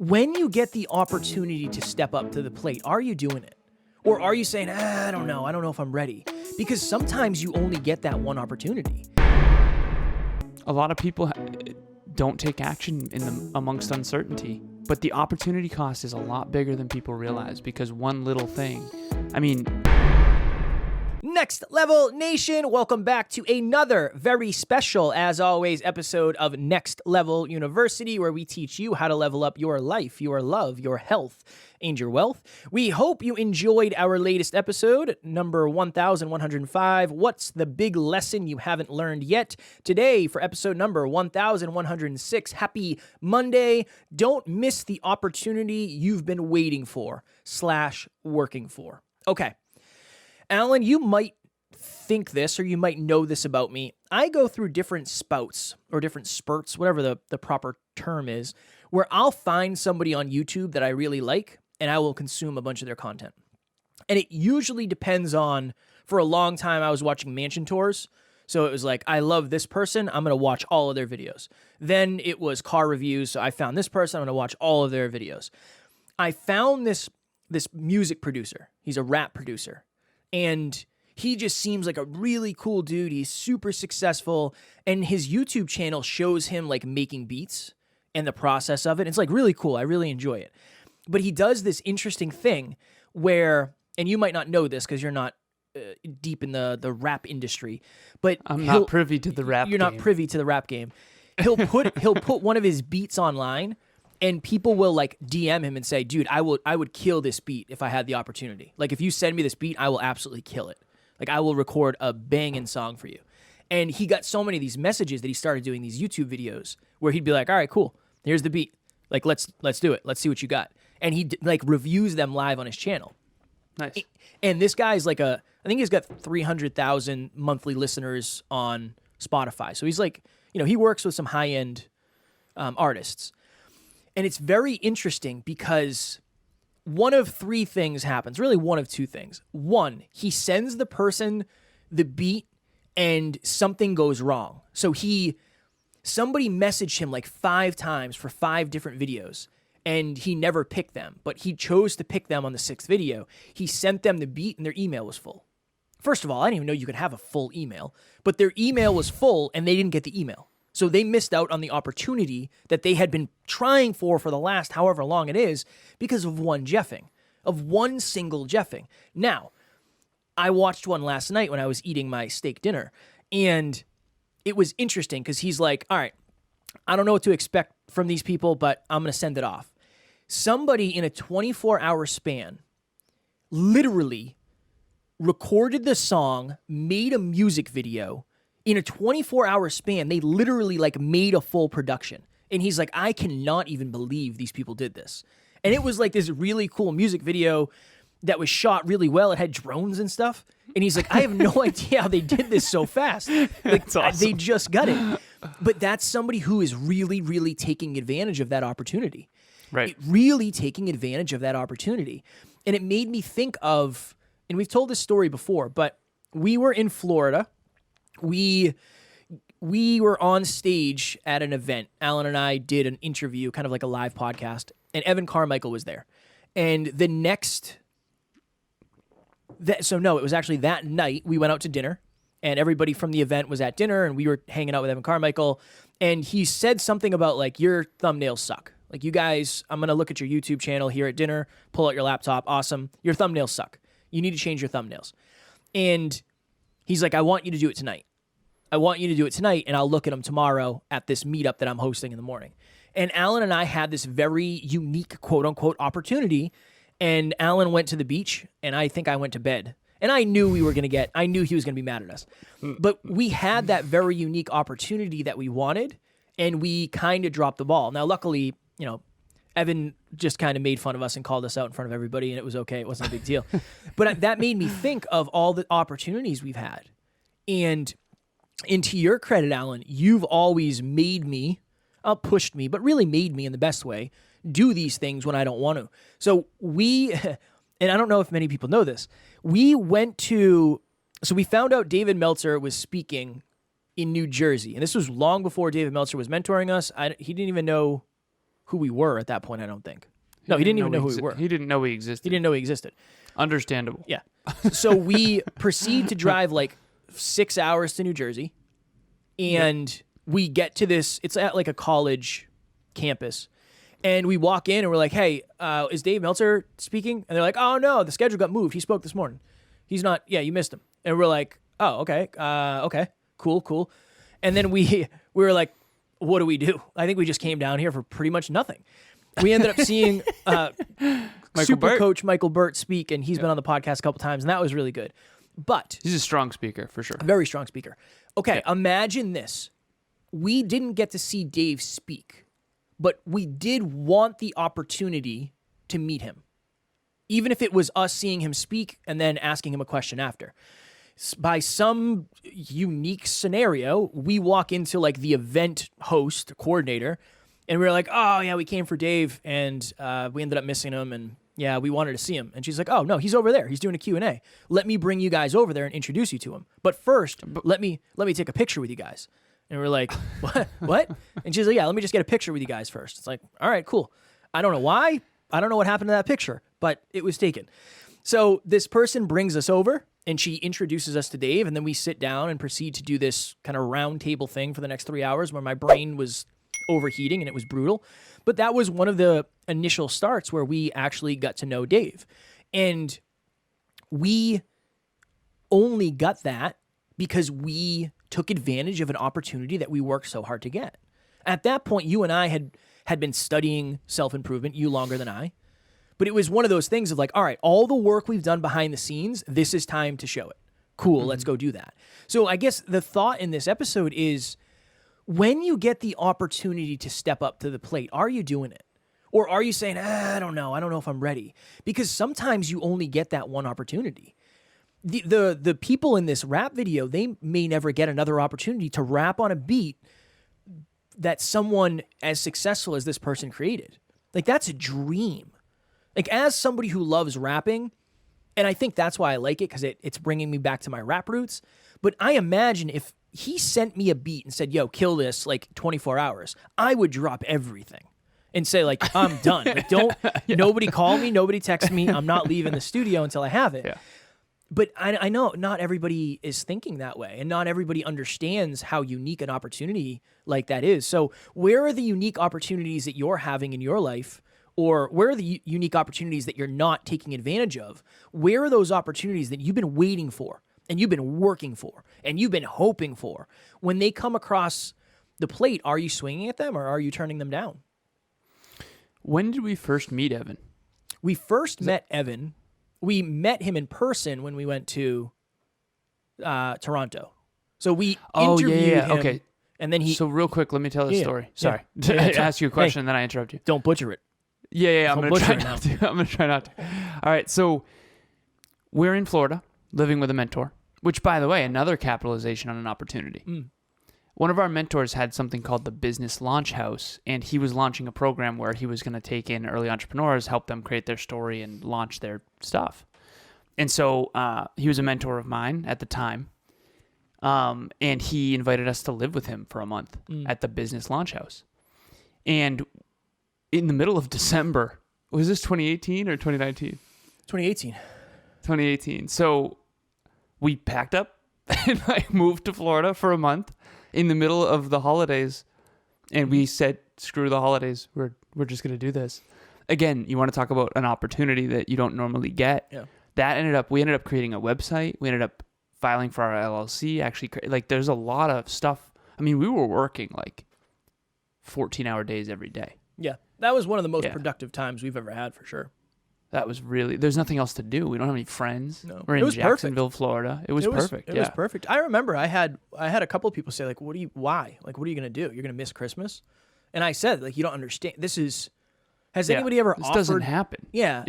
When you get the opportunity to step up to the plate, are you doing it? Or are you saying, I don't know if I'm ready? Because sometimes you only get that one opportunity. A lot of people don't take action amongst uncertainty, but the opportunity cost is a lot bigger than people realize, because one little thing, Next Level Nation, welcome back to another very special, as always, episode of Next Level University, where we teach you how to level up your life, your love, your health, and your wealth. We hope you enjoyed our latest episode, number 1105, What's the Big Lesson You Haven't Learned Yet? Today, for episode number 1106, happy Monday. Don't miss the opportunity you've been waiting for / working for. Okay. Alan, you might think this, or you might know this about me. I go through different spouts or different spurts, whatever the proper term is, where I'll find somebody on YouTube that I really like, and I will consume a bunch of their content. And it usually depends on, for a long time, I was watching mansion tours. So it was like, I love this person, I'm going to watch all of their videos. Then it was car reviews, so I found this person, I'm going to watch all of their videos. I found this music producer. He's a rap producer. And he just seems like a really cool dude. He's super successful. And his YouTube channel shows him like making beats and the process of it. It's like really cool. I really enjoy it. But he does this interesting thing where, and you might not know this because you're not deep in the rap industry, but I'm not privy to the rap game. You're not privy to the rap game. He'll put one of his beats online, and people will like DM him and say, dude, I would kill this beat if I had the opportunity. Like if you send me this beat, I will absolutely kill it. Like I will record a banging song for you. And he got so many of these messages that he started doing these YouTube videos where he'd be like, all right, cool. Here's the beat. Like, let's do it. Let's see what you got. And he like reviews them live on his channel. Nice. And this guy's like I think he's got 300,000 monthly listeners on Spotify. So he's like, he works with some high-end artists. And it's very interesting because one of three things happens, really one of two things. One, he sends the person the beat and something goes wrong. So somebody messaged him like 5 times for 5 different videos and he never picked them, but he chose to pick them on the 6th video. He sent them the beat and their email was full. First of all, I didn't even know you could have a full email, but their email was full and they didn't get the email. So they missed out on the opportunity that they had been trying for the last however long it is because of one single jeffing. Now, I watched one last night when I was eating my steak dinner, and it was interesting because he's like, all right, I don't know what to expect from these people, but I'm going to send it off. Somebody in a 24-hour span literally recorded the song, made a music video. In a 24-hour span, they literally like made a full production. And he's like, I cannot even believe these people did this. And it was like this really cool music video that was shot really well. It had drones and stuff. And he's like, I have no idea how they did this so fast. Like, that's awesome. They just got it. But that's somebody who is really, really taking advantage of that opportunity. Right. Really taking advantage of that opportunity. And it made me think of, and we've told this story before, but we were in Florida. We were on stage at an event. Alan and I did an interview, kind of like a live podcast, and Evan Carmichael was there. And it was actually that night we went out to dinner, and everybody from the event was at dinner, and we were hanging out with Evan Carmichael, and he said something about like, your thumbnails suck. Like, you guys, I'm going to look at your YouTube channel here at dinner, pull out your laptop, awesome. Your thumbnails suck. You need to change your thumbnails. And he's like, I want you to do it tonight. And I'll look at them tomorrow at this meetup that I'm hosting in the morning. And Alan and I had this very unique, quote-unquote, opportunity, and Alan went to the beach, and I think I went to bed. And I knew he was going to be mad at us. But we had that very unique opportunity that we wanted, and we kind of dropped the ball. Now, luckily, Evan just kind of made fun of us and called us out in front of everybody, and it was okay. It wasn't a big deal. But that made me think of all the opportunities we've had. And to your credit, Alan, you've always made me, pushed me, but really made me in the best way, do these things when I don't want to. So and I don't know if many people know this, we found out David Meltzer was speaking in New Jersey. And this was long before David Meltzer was mentoring us. He didn't even know who we were at that point, I don't think. No, he didn't even know who we were. He didn't know we existed. He didn't know we existed. Understandable. Yeah. So we proceed to drive like 6 hours to New Jersey, and we get to this. It's at like a college campus, and we walk in and we're like, "Hey, is Dave Meltzer speaking?" And they're like, "Oh no, the schedule got moved. He spoke this morning. He's not. Yeah, you missed him." And we're like, "Oh, okay, okay, cool." And then we were like, "What do we do?" I think we just came down here for pretty much nothing. We ended up seeing Super Coach Michael Burt speak, and he's been on the podcast a couple times, and that was really good. But he's a strong speaker for sure. A very strong speaker. Okay, imagine this. We didn't get to see Dave speak, but we did want the opportunity to meet him, even if it was us seeing him speak and then asking him a question after. By some unique scenario, we walk into like the event host coordinator, and we were like, "Oh yeah, we came for Dave, and we ended up missing him, and yeah, we wanted to see him." And she's like, "Oh no, he's over there. He's doing a Q&A. Let me bring you guys over there and introduce you to him. But first, let me take a picture with you guys." And we're like, "What?" And she's like, "Yeah, let me just get a picture with you guys first." It's like, "All right, cool." I don't know why. I don't know what happened to that picture, but it was taken. So this person brings us over, and she introduces us to Dave, and then we sit down and proceed to do this kind of round table thing for the next 3 hours where my brain was overheating and it was brutal. But that was one of the initial starts where we actually got to know Dave. And we only got that because we took advantage of an opportunity that we worked so hard to get. At that point, you and I had been studying self-improvement, you longer than I. But it was one of those things of like, all right, all the work we've done behind the scenes, this is time to show it. Cool, let's go do that. So I guess the thought in this episode is, when you get the opportunity to step up to the plate, are you doing it? Or are you saying, I don't know if I'm ready? Because sometimes you only get that one opportunity. The people in this rap video, they may never get another opportunity to rap on a beat that someone as successful as this person created. Like, that's a dream. Like, as somebody who loves rapping, and I think that's why I like it, because it's bringing me back to my rap roots, but I imagine if he sent me a beat and said, "Yo, kill this, like 24 hours, I would drop everything and say, like, I'm done. Like, nobody call me, nobody text me. I'm not leaving the studio until I have it. Yeah. But I know not everybody is thinking that way, and not everybody understands how unique an opportunity like that is. So where are the unique opportunities that you're having in your life? Or where are the unique opportunities that you're not taking advantage of? Where are those opportunities that you've been waiting for, and you've been working for, and you've been hoping for? When they come across the plate, are you swinging at them, or are you turning them down? When did we first meet Evan? We first met Evan. We met him in person when we went to Toronto. So we interviewed him. Okay. And then he... So real quick, let me tell the story. Sorry. I asked you a question, then I interrupt you. Don't butcher it. Yeah, I'm going to try not to. I'm going to try not to. All right, so we're in Florida, living with a mentor, which, by the way, another capitalization on an opportunity. One of our mentors had something called the Business Launch House, and he was launching a program where he was going to take in early entrepreneurs, help them create their story and launch their stuff. And so he was a mentor of mine at the time, and he invited us to live with him for a month at the Business Launch House. And in the middle of December, was this 2018 or 2019? 2018. 2018. So we packed up and moved to Florida for a month in the middle of the holidays. And we said, screw the holidays. We're just going to do this. Again, you want to talk about an opportunity that you don't normally get. Yeah. We ended up creating a website. We ended up filing for our LLC. Actually, like, there's a lot of stuff. I mean, we were working like 14-hour days every day. Yeah. That was one of the most productive times we've ever had, for sure. That was really... There's nothing else to do. We don't have any friends. No. We're in Jacksonville, Florida. It was perfect. It was perfect. I remember I had a couple of people say, like, why? Like, what are you going to do? You're going to miss Christmas? And I said, like, you don't understand. Has anybody ever offered... This doesn't happen. Yeah.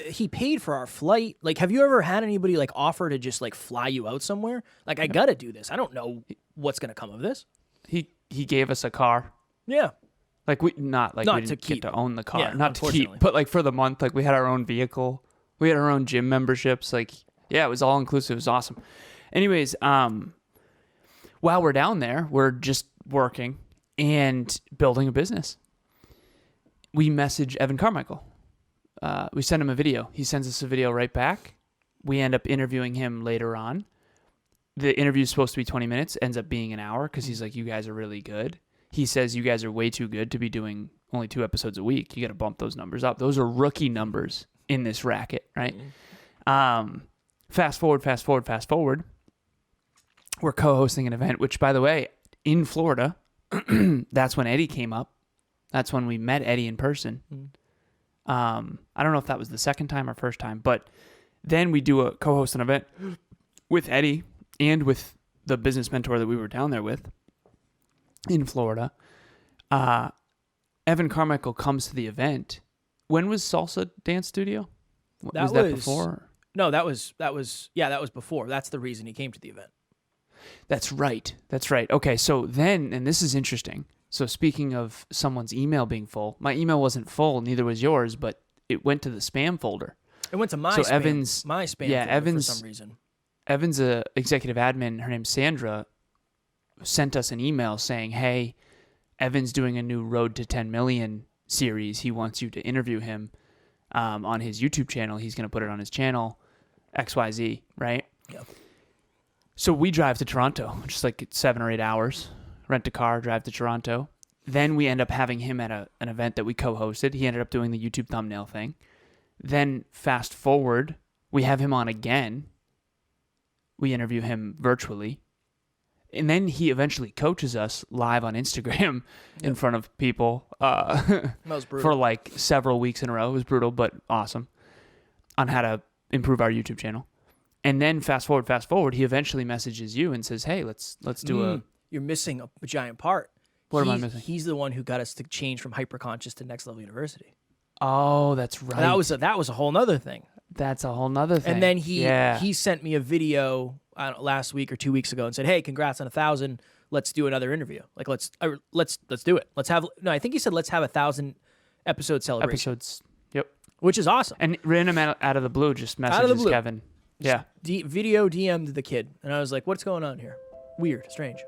He paid for our flight. Like, have you ever had anybody, like, offer to just, like, fly you out somewhere? Like, I got to do this. I don't know what's going to come of this. He gave us a car. Yeah. Like, we didn't get to own the car. Not to keep, but like for the month, like we had our own vehicle. We had our own gym memberships. Like, yeah, it was all inclusive. It was awesome. Anyways, while we're down there, we're just working and building a business. we message Evan Carmichael. We send him a video. He sends us a video right back. We end up interviewing him later on. The interview is supposed to be 20 minutes, ends up being an hour because he's like, you guys are really good. He says you guys are way too good to be doing only 2 episodes a week. You got to bump those numbers up. Those are rookie numbers in this racket, right? Fast forward. We're co-hosting an event, which, by the way, in Florida, that's when Eddie came up. That's when we met Eddie in person. I don't know if that was the second time or first time, but then we do a co-host an event with Eddie and with the business mentor that we were down there with in Florida. Evan Carmichael comes to the event. When was Salsa Dance Studio? Was that before? No, that was before. That's the reason he came to the event. That's right. Okay, so then, and this is interesting. So speaking of someone's email being full, my email wasn't full, neither was yours, but it went to the spam folder. It went to my spam folder for some reason. Evan's a executive admin. Her name's Sandra. Sent us an email saying, "Hey, Evan's doing a new Road to 10 Million series. He wants you to interview him on his YouTube channel. He's going to put it on his channel, XYZ, right?" Yeah. So we drive to Toronto, just like 7 or 8 hours. Rent a car, drive to Toronto. Then we end up having him at an event that we co-hosted. He ended up doing the YouTube thumbnail thing. Then fast forward, we have him on again. We interview him virtually. And then he eventually coaches us live on Instagram in front of people That was brutal. for like several weeks in a row. It was brutal, but awesome, on how to improve our YouTube channel. And then fast forward, he eventually messages you and says, "Hey, let's do a..." You're missing a giant part. What am I missing? He's the one who got us to change from hyperconscious to Next Level University. Oh, that's right. And that was a whole nother thing. That's a whole nother thing. And then he sent me a video last week or 2 weeks ago and said, "Hey, congrats on 1,000. Let's do another interview. Like let's do it. I think he said let's have 1,000 episode celebration." Episodes. Yep. Which is awesome. And random out of the blue, just messages Kevin. Yeah. Video DM'd the kid, and I was like, "What's going on here? Weird, strange."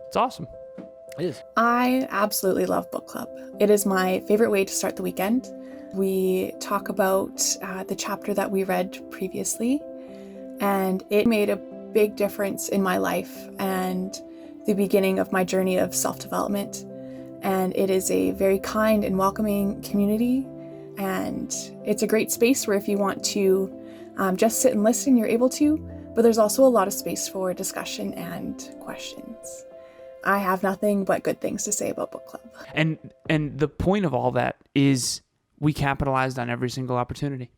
It's awesome. It is. I absolutely love book club. It is my favorite way to start the weekend. We talk about the chapter that we read previously, and it made a big difference in my life and the beginning of my journey of self-development. And it is a very kind and welcoming community, and it's a great space where if you want to just sit and listen, you're able to, but there's also a lot of space for discussion and questions. I have nothing but good things to say about book club. And the point of all that is we capitalized on every single opportunity,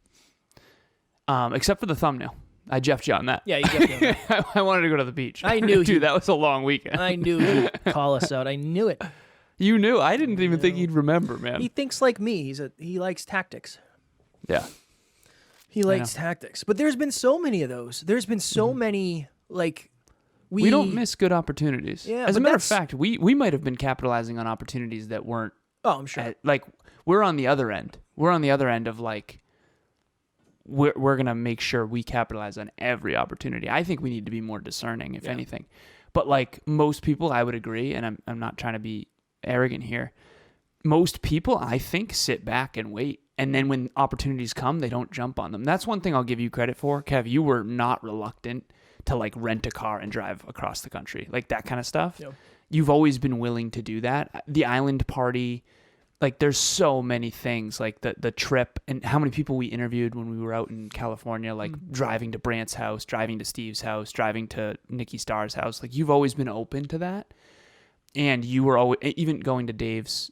except for the thumbnail. I jeffed you on that. Yeah, you jeffed me on that. I wanted to go to the beach. I knew Dude, that was a long weekend. I knew he'd call us out. I knew it. You knew. I didn't even think he'd remember, man. He thinks like me. He likes tactics. Yeah. He likes tactics. But there's been so many of those. There's been so many, like... We don't miss good opportunities. Yeah, as a matter of fact, we might have been capitalizing on opportunities that weren't... Oh, I'm sure. Like, we're on the other end. We're on the other end of, like, we're going to make sure we capitalize on every opportunity. I think we need to be more discerning, if anything. But, like, most people, I would agree, and I'm not trying to be arrogant here. Most people, I think, sit back and wait. And then when opportunities come, they don't jump on them. That's one thing I'll give you credit for. Kev, you were not reluctant to like rent a car and drive across the country, like that kind of stuff. Yep. You've always been willing to do that. The island party, like there's so many things, like the trip and how many people we interviewed when we were out in California, like driving to Brant's house, driving to Steve's house, driving to Nikki Starr's house. Like you've always been open to that. And you were always, even going to Dave's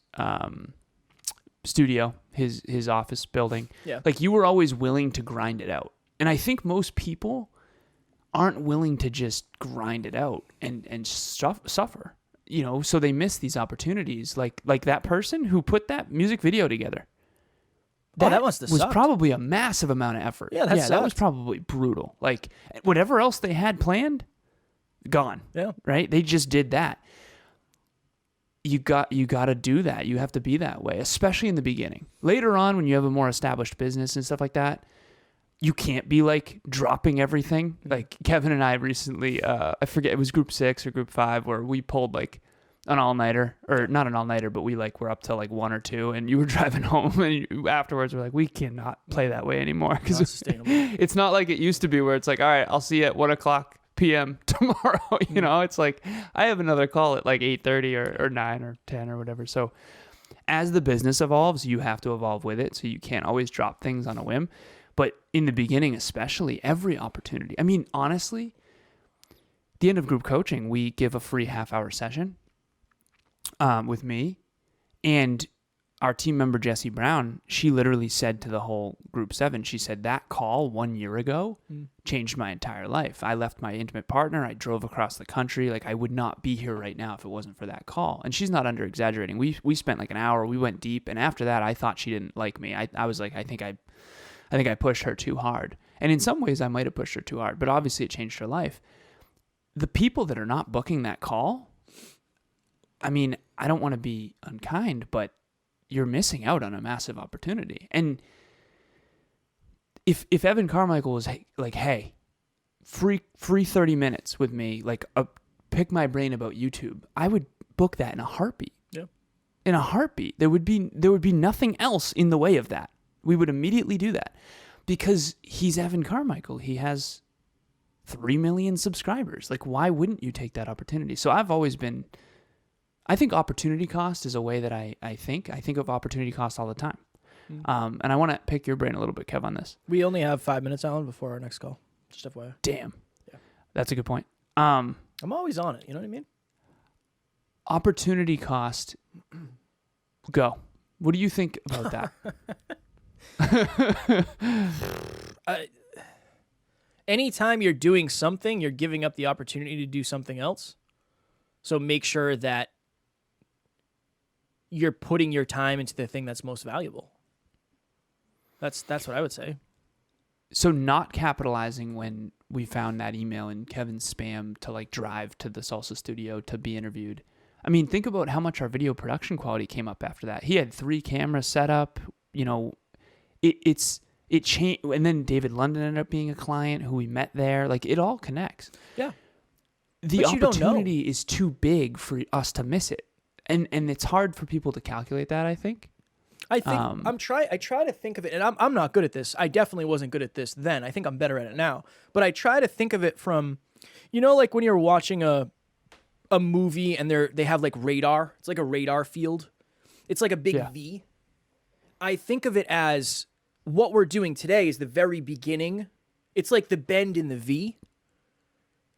studio, his office building. Yeah. Like you were always willing to grind it out. And I think most people aren't willing to just grind it out and suffer, you know, so they miss these opportunities. Like that person who put that music video together. That must have was sucked. Probably a massive amount of effort. Yeah, that was probably brutal. Like whatever else they had planned, gone. Yeah. Right? They just did that. You got to do that. You have to be that way, especially in the beginning. Later on, when you have a more established business and stuff like that, you can't be like dropping everything. Like Kevin and I recently, I forget, it was group 6 or group 5 where we pulled like an all-nighter, or not an all-nighter, but we're up till like 1 or 2, and you were driving home, and afterwards we're like, we cannot play that way anymore, because it's not like it used to be where it's like, all right, I'll see you at 1:00 p.m. tomorrow. You know, it's like I have another call at like 8:30 or 9 or 10 or whatever. So as the business evolves, you have to evolve with it. So you can't always drop things on a whim. But in the beginning, especially, every opportunity. I mean, honestly, at the end of group coaching, we give a free half-hour session with me. And our team member, Jessie Brown, she literally said to the whole group 7, she said, that call 1 year ago changed my entire life. I left my intimate partner. I drove across the country. Like, I would not be here right now if it wasn't for that call. And she's not under exaggerating. We spent like an hour. We went deep. And after that, I thought she didn't like me. I was like, I think I pushed her too hard. And in some ways, I might have pushed her too hard. But obviously, it changed her life. The people that are not booking that call, I mean, I don't want to be unkind, but you're missing out on a massive opportunity. And if Evan Carmichael was like, hey, free 30 minutes with me, like pick my brain about YouTube, I would book that in a heartbeat. Yeah. In a heartbeat. There would be nothing else in the way of that. We would immediately do that because he's Evan Carmichael. He has 3 million subscribers. Like, why wouldn't you take that opportunity? So I think opportunity cost is a way that I think of opportunity cost all the time. And I want to pick your brain a little bit, Kev, on this. We only have 5 minutes, Alan, before our next call. Just FYI. Damn. Yeah. That's a good point. I'm always on it. You know what I mean? Opportunity cost. Go. What do you think about that? Anytime you're doing something, you're giving up the opportunity to do something else. So make sure that you're putting your time into the thing that's most valuable. That's what I would say. So not capitalizing when we found that email in Kevin's spam to like drive to the salsa studio to be interviewed. I mean, think about how much our video production quality came up after that. He had 3 cameras set up, you know, it changed. And then David London ended up being a client who we met there. Like, it all connects. Yeah. The opportunity is too big for us to miss it. And it's hard for people to calculate that, I think. I try to think of it, and I'm not good at this. I definitely wasn't good at this then. I think I'm better at it now. But I try to think of it from, you know, like when you're watching a movie and they have like radar. It's like a radar field. It's like a big V. I think of it as what we're doing today is the very beginning. It's like the bend in the V,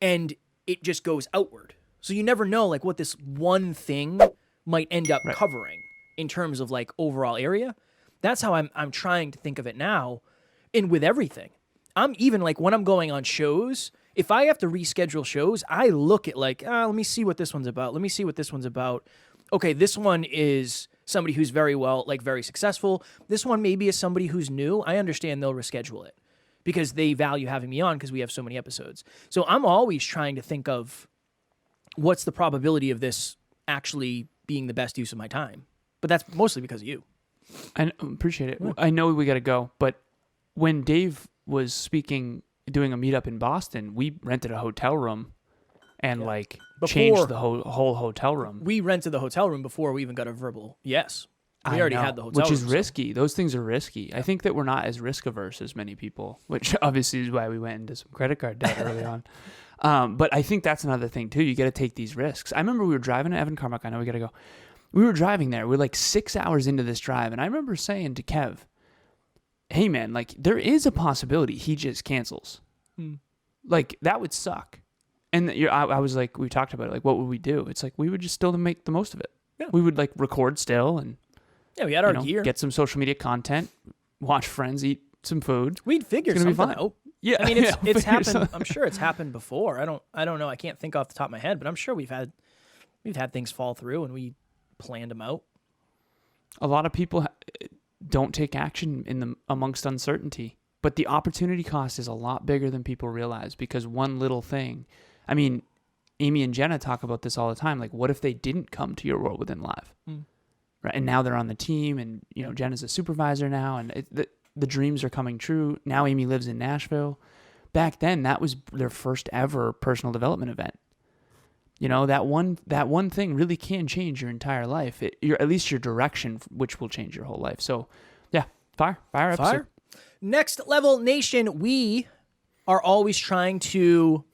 and it just goes outward. So you never know like what this one thing might end up covering in terms of like overall area. That's how I'm trying to think of it now. And with everything, I'm even like when I'm going on shows, if I have to reschedule shows, I look at like, let me see what this one's about. Let me see what this one's about. Okay, this one is somebody who's very successful. This one maybe is somebody who's new. I understand they'll reschedule it because they value having me on because we have so many episodes. So I'm always trying to think of what's the probability of this actually being the best use of my time. But that's mostly because of you. I appreciate it. Yeah. I know we got to go, but when Dave was doing a meetup in Boston, we rented a hotel room and changed the whole hotel room. We rented the hotel room before we even got a verbal yes. We already had the hotel room. Which is room, risky. Those things are risky. Yeah. I think that we're not as risk averse as many people, which obviously is why we went into some credit card debt early on. But I think that's another thing too. You got to take these risks. I remember we were driving to Evan Carmichael. I know we got to go. We were driving there. We're like 6 hours into this drive. And I remember saying to Kev, hey man, like there is a possibility he just cancels. Like that would suck. And I was like, we talked about it. Like, what would we do? It's like, we would just still make the most of it. Yeah. We would like record still and we had our gear. Get some social media content, watch friends, eat some food. We'd figure something out. Yeah. I mean, it's happened. I'm sure it's happened before. I don't know. I can't think off the top of my head, but I'm sure we've had things fall through and we planned them out. A lot of people don't take action amongst uncertainty, but the opportunity cost is a lot bigger than people realize because one little thing. I mean, Amy and Jenna talk about this all the time. Like, what if they didn't come to your World Within Live? Right? And now they're on the team, and Jenna's a supervisor now, and the dreams are coming true. Now Amy lives in Nashville. Back then, that was their first ever personal development event. You know, that one thing really can change your entire life. At least your direction, which will change your whole life. So, yeah, fire episode. Next Level Nation, we are always trying to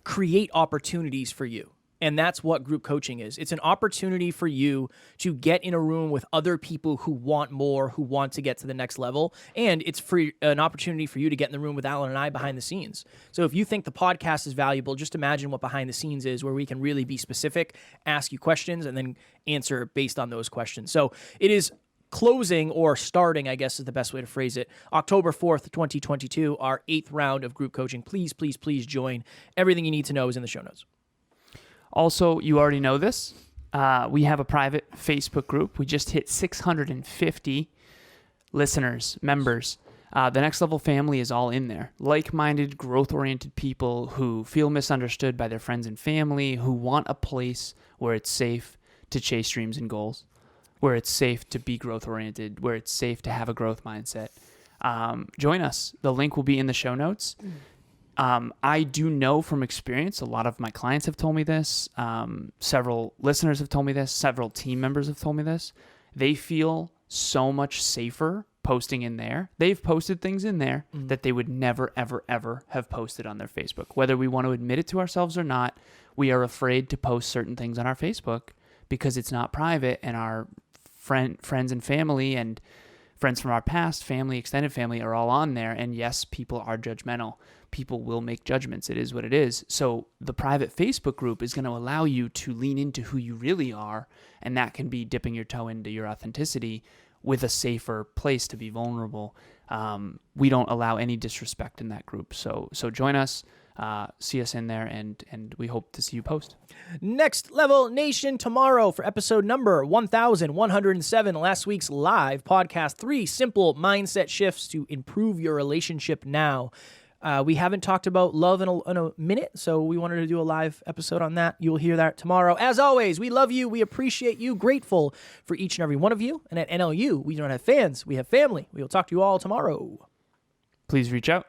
create opportunities for you. And that's what group coaching is. It's an opportunity for you to get in a room with other people who want more, who want to get to the next level. And it's an opportunity for you to get in the room with Alan and I behind the scenes. So if you think the podcast is valuable, just imagine what behind the scenes is, where we can really be specific, ask you questions, and then answer based on those questions. So it is closing, or starting, I guess is the best way to phrase it, October 4th, 2022, our 8th round of group coaching. Please, please, please join. Everything you need to know is in the show notes. Also, you already know this. We have a private Facebook group. We just hit 650 listeners, members. The Next Level family is all in there. Like-minded, growth-oriented people who feel misunderstood by their friends and family, who want a place where it's safe to chase dreams and goals, where it's safe to be growth-oriented, where it's safe to have a growth mindset. Join us. The link will be in the show notes. I do know from experience, a lot of my clients have told me this, several listeners have told me this, several team members have told me this. They feel so much safer posting in there. They've posted things in there that they would never, ever, ever have posted on their Facebook. Whether we want to admit it to ourselves or not, we are afraid to post certain things on our Facebook because it's not private, and our friends and family and friends from our past, family, extended family are all on there. And yes, people are judgmental. People will make judgments. It is what it is. So the private Facebook group is going to allow you to lean into who you really are. And that can be dipping your toe into your authenticity with a safer place to be vulnerable. We don't allow any disrespect in that group. So join us, see us in there, and we hope to see you post. Next Level Nation, tomorrow for episode number 1107, last week's live podcast, 3 simple mindset shifts to improve your relationship now. We haven't talked about love in a minute, so we wanted to do a live episode on that. You'll hear that tomorrow. As always, we love you. We appreciate you. Grateful for each and every one of you. And at NLU, we don't have fans. We have family. We will talk to you all tomorrow. Please reach out.